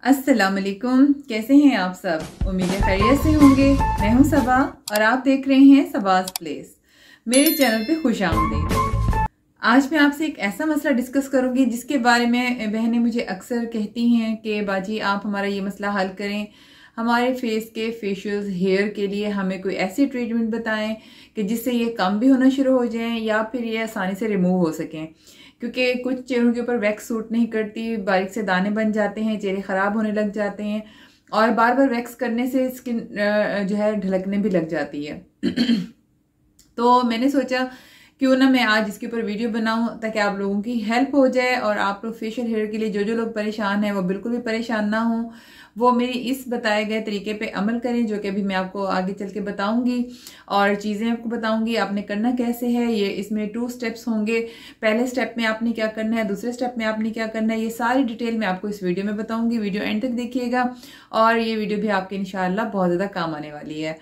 अस्सलाम वालेकुम, कैसे हैं आप सब? उम्मीद है खैरियत से होंगे। मैं हूं सबा और आप देख रहे हैं सबाज प्लेस। मेरे चैनल पे खुश आमदीद। आज मैं आपसे एक ऐसा मसला डिस्कस करूंगी जिसके बारे में बहनें मुझे अक्सर कहती हैं कि बाजी आप हमारा ये मसला हल करें, हमारे फेस के फेशियल्स हेयर के लिए हमें कोई ऐसी ट्रीटमेंट बताएं कि जिससे ये कम भी होना शुरू हो जाएं या फिर ये आसानी से रिमूव हो सकें। क्योंकि कुछ चेहरों के ऊपर वैक्स सूट नहीं करती, बारीक से दाने बन जाते हैं, चेहरे ख़राब होने लग जाते हैं और बार बार वैक्स करने से स्किन जो है ढलकने भी लग जाती है। तो मैंने सोचा क्यों ना मैं आज इसके ऊपर वीडियो बनाऊं ताकि आप लोगों की हेल्प हो जाए और आप लोग फेशियल हेयर के लिए जो लोग परेशान हैं वो बिल्कुल भी परेशान ना हो, वो मेरी इस बताए गए तरीके पे अमल करें जो कि अभी मैं आपको आगे चल के बताऊंगी और चीज़ें आपको बताऊंगी आपने करना कैसे है। ये इसमें 2 स्टेप्स होंगे। पहले स्टेप में आपने क्या करना है, दूसरे स्टेप में आपने क्या करना है, ये सारी डिटेल मैं आपको इस वीडियो में बताऊंगी। वीडियो एंड तक देखिएगा और ये वीडियो भी आपके इंशाल्लाह बहुत ज़्यादा काम आने वाली है।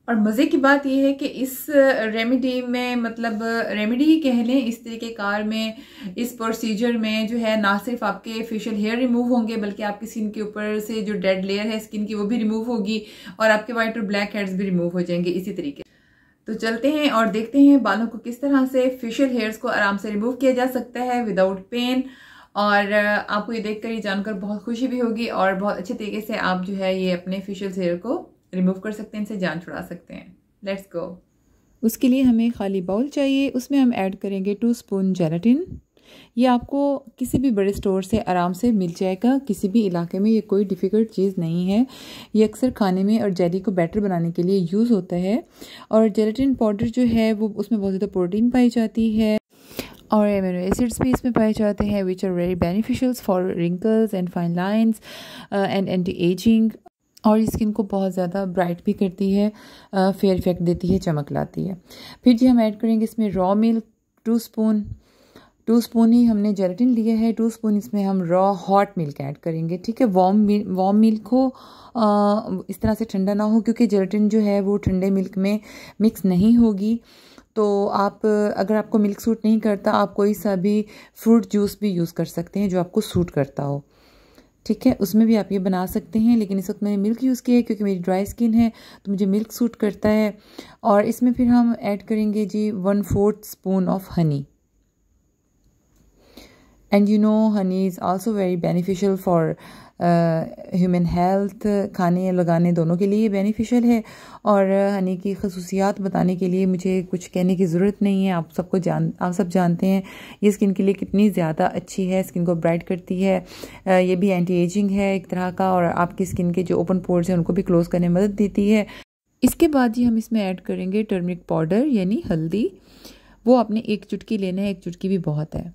और मज़े की बात यह है कि इस रेमेडी में, मतलब रेमेडी ही कह लें, इस तरीके कार में, इस प्रोसीजर में जो है ना सिर्फ आपके फेशियल हेयर रिमूव होंगे बल्कि आपकी स्किन के ऊपर से जो डेड लेयर है स्किन की वो भी रिमूव होगी और आपके वाइट और ब्लैक हेड्स भी रिमूव हो जाएंगे इसी तरीके। तो चलते हैं और देखते हैं बालों को किस तरह से फेशियल हेयर्स को आराम से रिमूव किया जा सकता है विदाउट पेन। और आपको ये देखकर ये जानकर बहुत खुशी भी होगी और बहुत अच्छे तरीके से आप जो है ये अपने फेशियल हेयर को रिमूव कर सकते हैं, इनसे जान छुड़ा सकते हैं। Let's go. उसके लिए हमें खाली बाउल चाहिए, उसमें हम ऐड करेंगे 2 स्पून जेलाटिन। ये आपको किसी भी बड़े स्टोर से आराम से मिल जाएगा, किसी भी इलाके में, ये कोई डिफ़िकल्ट चीज़ नहीं है। ये अक्सर खाने में और जेली को बैटर बनाने के लिए यूज़ होता है। और जेलाटिन पाउडर जो है वो उसमें बहुत ज़्यादा प्रोटीन पाई जाती है और एमिनो एसिड्स भी इसमें पाए जाते हैं which are very beneficial for wrinkles and fine lines and anti ageing. और स्किन को बहुत ज़्यादा ब्राइट भी करती है, फेयर इफेक्ट देती है, चमक लाती है। फिर जी हम ऐड करेंगे इसमें रॉ मिल्क 2 स्पून ही हमने जेलेटिन लिया है, 2 स्पून इसमें हम रॉ हॉट मिल्क ऐड करेंगे। ठीक है, वार्म मिल्क हो, इस तरह से ठंडा ना हो क्योंकि जेलेटिन जो है वो ठंडे मिल्क में मिक्स नहीं होगी। तो आप अगर आपको मिल्क सूट नहीं करता आप कोई सा भी फ्रूट जूस भी यूज़ कर सकते हैं जो आपको सूट करता हो। ठीक है, उसमें भी आप ये बना सकते हैं, लेकिन इस वक्त मैंने मिल्क यूज़ किया है क्योंकि मेरी ड्राई स्किन है तो मुझे मिल्क सूट करता है। और इसमें फिर हम ऐड करेंगे जी 1/4 spoon of honey. And you know Honey is also very beneficial for human health, खाने लगाने दोनों के लिए बेनिफिशियल है। और हनी की खसूसियात बताने के लिए मुझे कुछ कहने की ज़रूरत नहीं है, आप सब जानते हैं ये स्किन के लिए कितनी ज़्यादा अच्छी है, स्किन को ब्राइट करती है। ये भी एंटी एजिंग है एक तरह का और आपकी स्किन के जो ओपन पोर्स हैं उनको भी क्लोज करने में मदद देती है। इसके बाद ही हम इसमें ऐड करेंगे टर्मरिक पाउडर यानी हल्दी। वो आपने 1 चुटकी लेना है, 1 चुटकी भी बहुत है।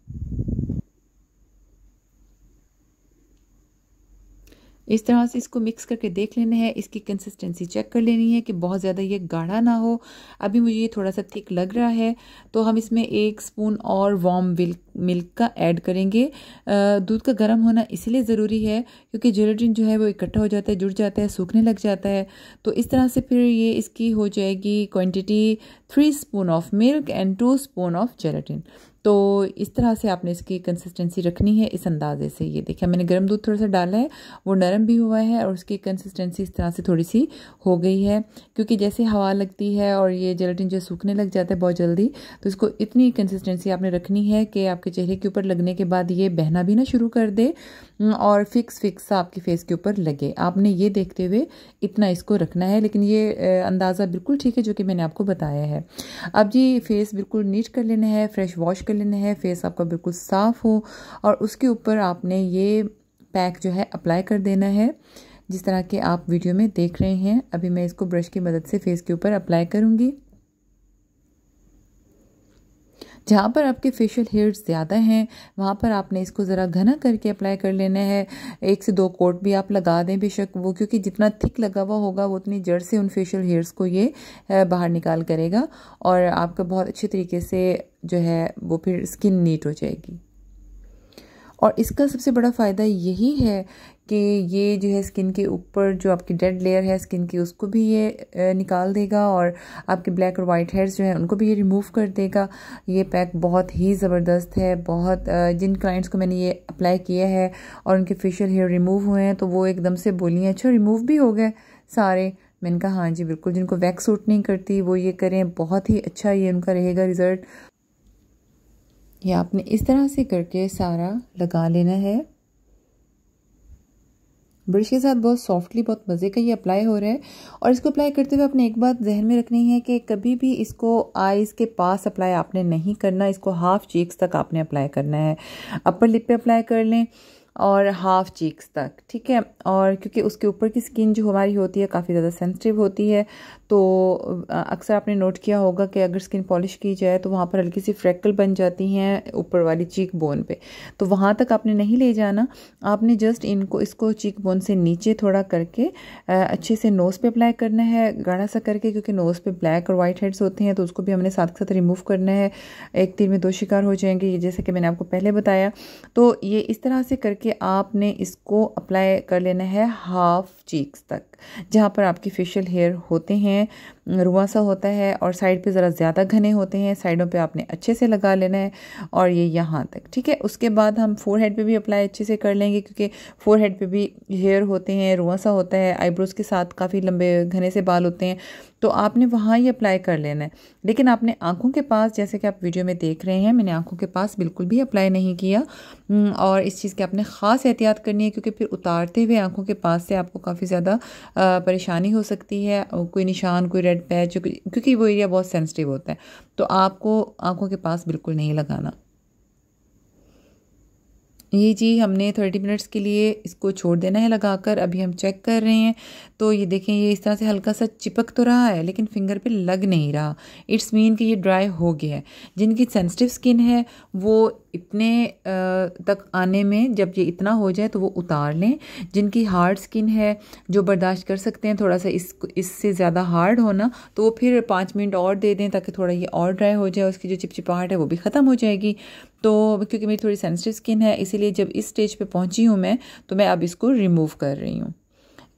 इस तरह से इसको मिक्स करके देख लेना है, इसकी कंसिस्टेंसी चेक कर लेनी है कि बहुत ज़्यादा ये गाढ़ा ना हो। अभी मुझे ये थोड़ा सा थिक लग रहा है तो हम इसमें 1 स्पून और वार्म मिल्क का ऐड करेंगे। दूध का गर्म होना इसलिए ज़रूरी है क्योंकि जेलेटिन जो है वो इकट्ठा हो जाता है, जुड़ जाता है, सूखने लग जाता है। तो इस तरह से फिर ये इसकी हो जाएगी quantity 3 spoon of milk and 2 spoon of gelatin. तो इस तरह से आपने इसकी कंसिस्टेंसी रखनी है इस अंदाजे से। ये देखिए मैंने गर्म दूध थोड़ा सा डाला है, वो नरम भी हुआ है और उसकी कंसिस्टेंसी इस तरह से थोड़ी सी हो गई है क्योंकि जैसे हवा लगती है और ये जेलेटिन जो सूखने लग जाता है बहुत जल्दी, तो इसको इतनी कंसिस्टेंसी आपने रखनी है कि आपके चेहरे के ऊपर लगने के बाद ये बहना भी ना शुरू कर दे और फिक्स आपके फेस के ऊपर लगे। आपने ये देखते हुए इतना इसको रखना है, लेकिन ये अंदाज़ा बिल्कुल ठीक है जो कि मैंने आपको बताया है। अब जी फेस बिल्कुल नीट कर लेना है, फ्रेश वॉश कर लेना है, फेस आपका बिल्कुल साफ़ हो और उसके ऊपर आपने ये पैक जो है अप्लाई कर देना है जिस तरह के आप वीडियो में देख रहे हैं। अभी मैं इसको ब्रश की मदद से फेस के ऊपर अप्लाई करूँगी। जहाँ पर आपके फेशियल हेयर्स ज़्यादा हैं वहाँ पर आपने इसको ज़रा घना करके अप्लाई कर लेना है। 1 से 2 कोट भी आप लगा दें बेशक वो, क्योंकि जितना थिक लगा हुआ होगा वो उतनी जड़ से उन फेशियल हेयर्स को ये बाहर निकाल करेगा और आपका बहुत अच्छे तरीके से जो है वो फिर स्किन नीट हो जाएगी। और इसका सबसे बड़ा फ़ायदा यही है कि ये जो है स्किन के ऊपर जो आपकी डेड लेयर है स्किन की उसको भी ये निकाल देगा और आपके ब्लैक और वाइट हेयर्स जो हैं उनको भी ये रिमूव कर देगा। ये पैक बहुत ही ज़बरदस्त है। बहुत जिन क्लाइंट्स को मैंने ये अप्लाई किया है और उनके फेशियल हेयर रिमूव हुए हैं तो वो एकदम से बोली हैं अच्छा रिमूव भी हो गए सारे। मैंने कहा हाँ जी बिल्कुल, जिनको वैक्स सूट नहीं करती वो ये करें, बहुत ही अच्छा ये उनका रहेगा रिज़ल्ट। ये आपने इस तरह से करके सारा लगा लेना है ब्रश के साथ, बहुत सॉफ्टली, बहुत मज़े का ये अप्लाई हो रहा है। और इसको अप्लाई करते हुए आपने एक बात जहन में रखनी है कि कभी भी इसको आईज़ के पास अप्लाई आपने नहीं करना, इसको हाफ चीक्स तक आपने अप्लाई करना है। अपर लिप पे अप्लाई कर लें और हाफ चीक्स तक, ठीक है। और क्योंकि उसके ऊपर की स्किन जो हमारी होती है काफ़ी ज़्यादा सेंसिटिव होती है, तो अक्सर आपने नोट किया होगा कि अगर स्किन पॉलिश की जाए तो वहाँ पर हल्की सी फ्रैकल बन जाती हैं ऊपर वाली चीक बोन पे, तो वहाँ तक आपने नहीं ले जाना। आपने जस्ट इसको चीक बोन से नीचे थोड़ा करके अच्छे से नोज़ पे अप्लाई करना है, गाढ़ा सा करके, क्योंकि नोज़ पे ब्लैक और वाइट हेड्स होते हैं तो उसको भी हमने साथ के साथ रिमूव करना है। एक तीर में दो शिकार हो जाएंगे, ये जैसे कि मैंने आपको पहले बताया। तो ये इस तरह से करके आपने इसको अप्लाई कर लेना है हाफ चीक्स तक, जहाँ पर आपकी फेशियल हेयर होते हैं, रुआं सा होता है और साइड पे ज़रा ज़्यादा घने होते हैं, साइडों पे आपने अच्छे से लगा लेना है और ये यहाँ तक, ठीक है। उसके बाद हम फोरहेड पे भी अप्लाई अच्छे से कर लेंगे, क्योंकि फोरहेड पे भी हेयर होते हैं, रुआं सा होता है, आईब्रोज के साथ काफ़ी लंबे घने से बाल होते हैं, तो आपने वहाँ ही अप्लाई कर लेना है। लेकिन आपने आँखों के पास, जैसे कि आप वीडियो में देख रहे हैं, मैंने आँखों के पास बिल्कुल भी अप्लाई नहीं किया। और इस चीज़ की आपने ख़ास एहतियात करनी है, क्योंकि फिर उतारते हुए आँखों के पास से आपको काफ़ी ज़्यादा परेशानी हो सकती है, कोई निशान, कोई रेड पैच, क्योंकि वो एरिया बहुत सेंसिटिव होता है, तो आपको आँखों के पास बिल्कुल नहीं लगाना। ये जी हमने 30 मिनट्स के लिए इसको छोड़ देना है लगाकर। अभी हम चेक कर रहे हैं तो ये देखें, ये इस तरह से हल्का सा चिपक तो रहा है लेकिन फिंगर पे लग नहीं रहा। इट्स मीन कि ये ड्राई हो गया है। जिनकी सेंसिटिव स्किन है वो इतने तक आने में, जब ये इतना हो जाए तो वो उतार लें। जिनकी हार्ड स्किन है, जो बर्दाश्त कर सकते हैं थोड़ा सा इससे ज़्यादा हार्ड होना, तो वो फिर 5 मिनट और दे दें ताकि थोड़ा ये और ड्राई हो जाए, उसकी जो चिपचिपाहट है वो भी ख़त्म हो जाएगी। तो क्योंकि मेरी थोड़ी सेंसिटिव स्किन है, इसीलिए जब इस स्टेज पे पहुंची हूँ मैं, तो मैं अब इसको रिमूव कर रही हूँ,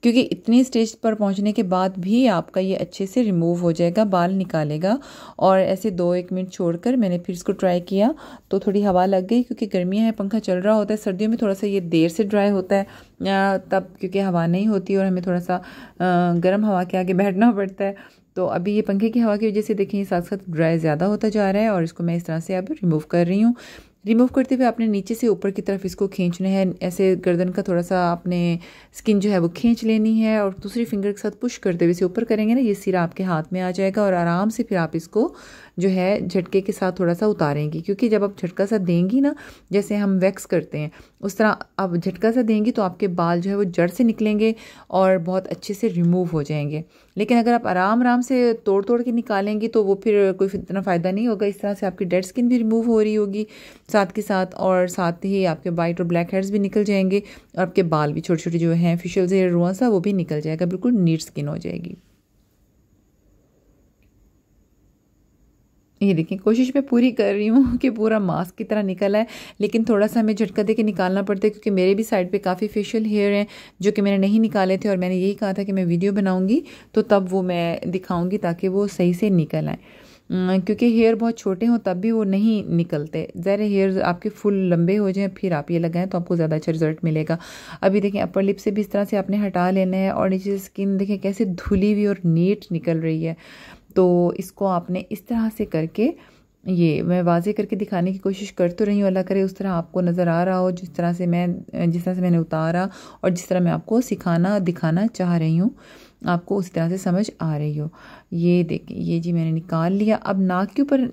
क्योंकि इतनी स्टेज पर पहुंचने के बाद भी आपका ये अच्छे से रिमूव हो जाएगा, बाल निकालेगा। और ऐसे 2-1 मिनट छोड़कर मैंने फिर इसको ट्राई किया तो थोड़ी हवा लग गई, क्योंकि गर्मियाँ हैं, पंखा चल रहा होता है। सर्दियों में थोड़ा सा ये देर से ड्राई होता है तब, क्योंकि हवा नहीं होती और हमें थोड़ा सा गर्म हवा के आगे बैठना पड़ता है। तो अभी ये पंखे की हवा की वजह से देखें साथ साथ ड्राई ज़्यादा होता जा रहा है और इसको मैं इस तरह से अब रिमूव कर रही हूँ। रिमूव करते हुए आपने नीचे से ऊपर की तरफ इसको खींचना है, ऐसे गर्दन का थोड़ा सा आपने स्किन जो है वो खींच लेनी है और दूसरी फिंगर के साथ पुश करते हुए इसे ऊपर करेंगे ना, ये सिरा आपके हाथ में आ जाएगा और आराम से फिर आप इसको जो है झटके के साथ थोड़ा सा उतारेंगी। क्योंकि जब आप झटका सा देंगी ना, जैसे हम वैक्स करते हैं उस तरह आप झटका सा देंगी तो आपके बाल जो है वो जड़ से निकलेंगे और बहुत अच्छे से रिमूव हो जाएंगे। लेकिन अगर आप आराम से तोड़ तोड़ के निकालेंगी तो वो फिर कोई इतना फ़ायदा नहीं होगा। इस तरह से आपकी डेड स्किन भी रिमूव हो रही होगी साथ के साथ, और साथ ही आपके वाइट और ब्लैक हेयर्स भी निकल जाएंगे और आपके बाल भी छोटे छोटे जो हैं फेशियल से रुआं सा वो भी निकल जाएगा, बिल्कुल नीट स्किन हो जाएगी। ये देखिए, कोशिश मैं पूरी कर रही हूँ कि पूरा मास्क की तरह निकल आए, लेकिन थोड़ा सा हमें झटका दे के निकालना पड़ता है, क्योंकि मेरे भी साइड पे काफ़ी फेशियल हेयर हैं जो कि मैंने नहीं निकाले थे और मैंने यही कहा था कि मैं वीडियो बनाऊंगी तो तब वो मैं दिखाऊंगी ताकि वो सही से निकल आए। क्योंकि हेयर बहुत छोटे हों तब भी वो नहीं निकलते। ज़रा हेयर आपके फुल लंबे हो जाएं फिर आप ये लगाएं तो आपको ज़्यादा अच्छा रिजल्ट मिलेगा। अभी देखें अपर लिप से भी इस तरह से आपने हटा लेना है और नीचे स्किन देखें कैसे धुली हुई और नीट निकल रही है। तो इसको आपने इस तरह से करके, ये मैं वाज़े करके दिखाने की कोशिश कर तो रही हूँ, अल्लाह करे उस तरह आपको नज़र आ रहा हो जिस तरह से मैंने उतारा और जिस तरह मैं आपको दिखाना चाह रही हूँ, आपको उस तरह से समझ आ रही हो। ये देखिए, ये जी मैंने निकाल लिया। अब नाक के ऊपर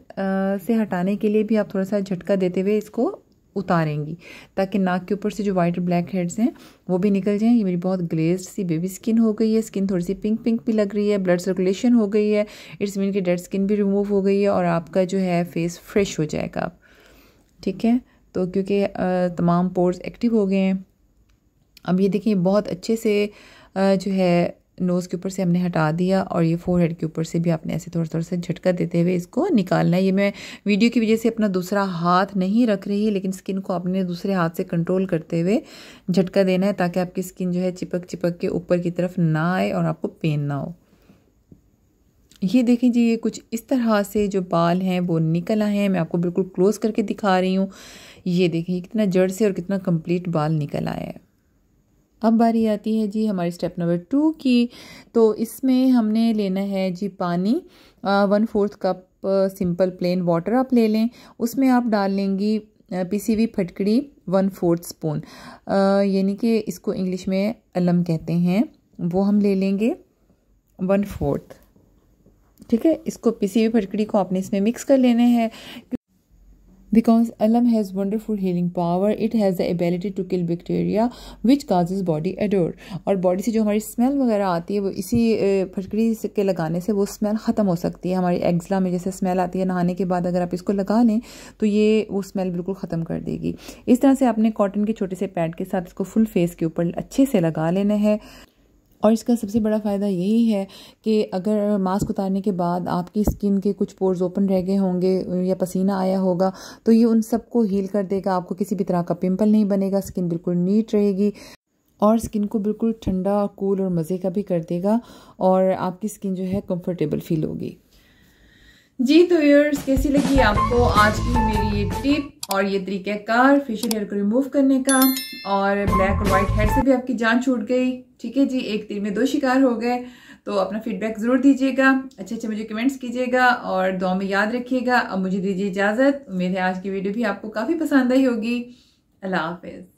से हटाने के लिए भी आप थोड़ा सा झटका देते हुए इसको उतारेंगी ताकि नाक के ऊपर से जो वाइट और ब्लैक हेड्स हैं वो भी निकल जाएं। ये मेरी बहुत ग्लेज्ड सी बेबी स्किन हो गई है, स्किन थोड़ी सी पिंक पिंक भी लग रही है, ब्लड सर्कुलेशन हो गई है, इट्स मीन की डेड स्किन भी रिमूव हो गई है और आपका जो है फेस फ्रेश हो जाएगा अब, ठीक है। तो क्योंकि तमाम पोर्स एक्टिव हो गए हैं। अब ये देखिए बहुत अच्छे से जो है नोज़ के ऊपर से हमने हटा दिया और ये फोरहेड के ऊपर से भी आपने ऐसे थोड़ा थोड़ा सा झटका देते हुए इसको निकालना है। ये मैं वीडियो की वजह से अपना दूसरा हाथ नहीं रख रही, लेकिन स्किन को अपने दूसरे हाथ से कंट्रोल करते हुए झटका देना है ताकि आपकी स्किन जो है चिपक चिपक के ऊपर की तरफ ना आए और आपको पेन ना हो। ये देखें जी, ये कुछ इस तरह से जो बाल हैं वो निकल आए हैं। मैं आपको बिल्कुल क्लोज करके दिखा रही हूँ। ये देखें कितना जड़ से और कितना कंप्लीट बाल निकल आया है। अब बारी आती है जी हमारी स्टेप नंबर 2 की। तो इसमें हमने लेना है जी पानी, 1/4 कप सिंपल प्लेन वाटर आप ले लें। उसमें आप डाल लेंगी पिसी हुई फटकड़ी 1/4 स्पून, यानी कि इसको इंग्लिश में अलम कहते हैं, वो हम ले लेंगे 1/4। ठीक है, इसको पिसी हुई फटकड़ी को आपने इसमें मिक्स कर लेना है। Because alum has wonderful healing power, it has the ability to kill bacteria which causes body odor। और बॉडी से जो हमारी स्मेल वगैरह आती है वो इसी फटकड़ी के लगाने से वो स्मेल ख़त्म हो सकती है। हमारी एक्ज़ला में जैसे स्मेल आती है नहाने के बाद, अगर आप इसको लगा लें तो ये वो स्मेल बिल्कुल ख़त्म कर देगी। इस तरह से आपने कॉटन के छोटे से पैड के साथ इसको फुल फेस के ऊपर अच्छे से लगा लेना है। और इसका सबसे बड़ा फ़ायदा यही है कि अगर मास्क उतारने के बाद आपकी स्किन के कुछ पोर्स ओपन रह गए होंगे या पसीना आया होगा तो ये उन सबको हील कर देगा। आपको किसी भी तरह का पिंपल नहीं बनेगा, स्किन बिल्कुल नीट रहेगी और स्किन को बिल्कुल ठंडा, कूल और मज़े का भी कर देगा और आपकी स्किन जो है कंफर्टेबल फील होगी। जी तो व्यूअर्स, कैसी लगी आपको आज की मेरी ये टिप और ये तरीक़ाकार फेशियल हेयर को रिमूव करने का? और ब्लैक और वाइट हेयर से भी आपकी जान छूट गई। ठीक है जी, एक तीर में दो शिकार हो गए। तो अपना फीडबैक ज़रूर दीजिएगा, अच्छे मुझे कमेंट्स कीजिएगा और दुआ में याद रखिएगा। अब मुझे दीजिए इजाज़त। उम्मीद है आज की वीडियो भी आपको काफ़ी पसंद आई होगी। अल्लाह हाफ़िज़।